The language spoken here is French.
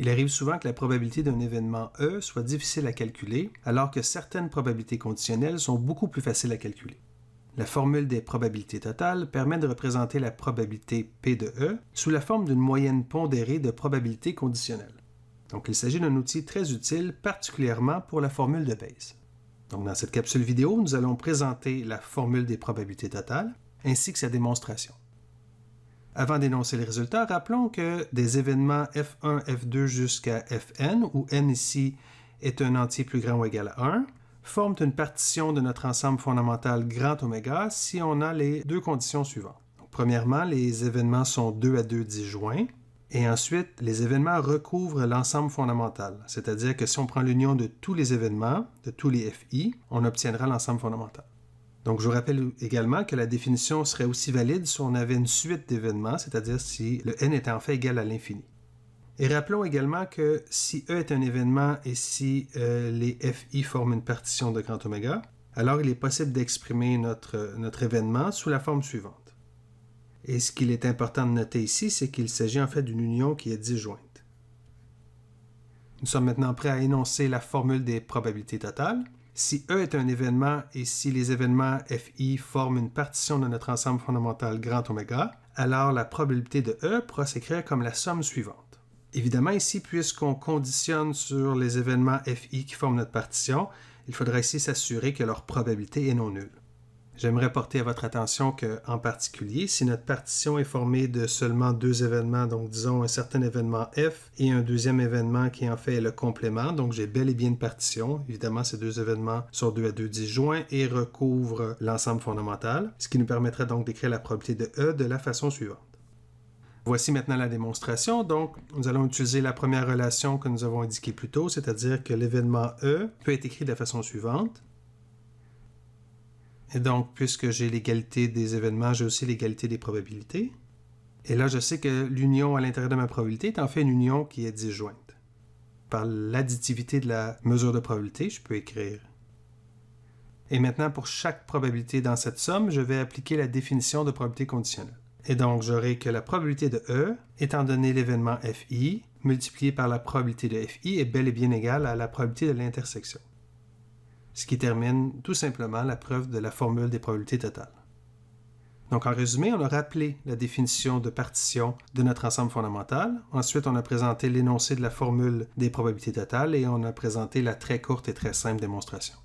Il arrive souvent que la probabilité d'un événement E soit difficile à calculer, alors que certaines probabilités conditionnelles sont beaucoup plus faciles à calculer. La formule des probabilités totales permet de représenter la probabilité P de E sous la forme d'une moyenne pondérée de probabilités conditionnelles. Donc, il s'agit d'un outil très utile, particulièrement pour la formule de Bayes. Donc, dans cette capsule vidéo, nous allons présenter la formule des probabilités totales, ainsi que sa démonstration. Avant d'énoncer les résultats, rappelons que des événements F1, F2 jusqu'à Fn, où n ici est un entier plus grand ou égal à 1, forment une partition de notre ensemble fondamental grand oméga si on a les deux conditions suivantes. Donc, premièrement, les événements sont 2 à 2 disjoints, et ensuite, les événements recouvrent l'ensemble fondamental, c'est-à-dire que si on prend l'union de tous les événements, de tous les FI, on obtiendra l'ensemble fondamental. Donc, je vous rappelle également que la définition serait aussi valide si on avait une suite d'événements, c'est-à-dire si le n est en fait égal à l'infini. Et rappelons également que si E est un événement et si les FI forment une partition de grand oméga, alors il est possible d'exprimer notre événement sous la forme suivante. Et ce qu'il est important de noter ici, c'est qu'il s'agit en fait d'une union qui est disjointe. Nous sommes maintenant prêts à énoncer la formule des probabilités totales. Si E est un événement et si les événements FI forment une partition de notre ensemble fondamental grand oméga, alors la probabilité de E pourra s'écrire comme la somme suivante. Évidemment, ici, puisqu'on conditionne sur les événements FI qui forment notre partition, il faudra ici s'assurer que leur probabilité est non nulle. J'aimerais porter à votre attention qu'en particulier, si notre partition est formée de seulement deux événements, donc disons un certain événement F et un deuxième événement qui en fait est le complément, donc j'ai bel et bien une partition. Évidemment, ces deux événements sont 2 à 2 disjoints et recouvrent l'ensemble fondamental, ce qui nous permettrait donc d'écrire la probabilité de E de la façon suivante. Voici maintenant la démonstration. Donc, nous allons utiliser la première relation que nous avons indiquée plus tôt, c'est-à-dire que l'événement E peut être écrit de la façon suivante. Et donc, puisque j'ai l'égalité des événements, j'ai aussi l'égalité des probabilités. Et là, je sais que l'union à l'intérieur de ma probabilité est en fait une union qui est disjointe. Par l'additivité de la mesure de probabilité, je peux écrire. Et maintenant, pour chaque probabilité dans cette somme, je vais appliquer la définition de probabilité conditionnelle. Et donc, j'aurai que la probabilité de E, étant donné l'événement FI, multiplié par la probabilité de FI, est bel et bien égale à la probabilité de l'intersection. Ce qui termine tout simplement la preuve de la formule des probabilités totales. Donc, en résumé, on a rappelé la définition de partition de notre ensemble fondamental. Ensuite, on a présenté l'énoncé de la formule des probabilités totales et on a présenté la très courte et très simple démonstration.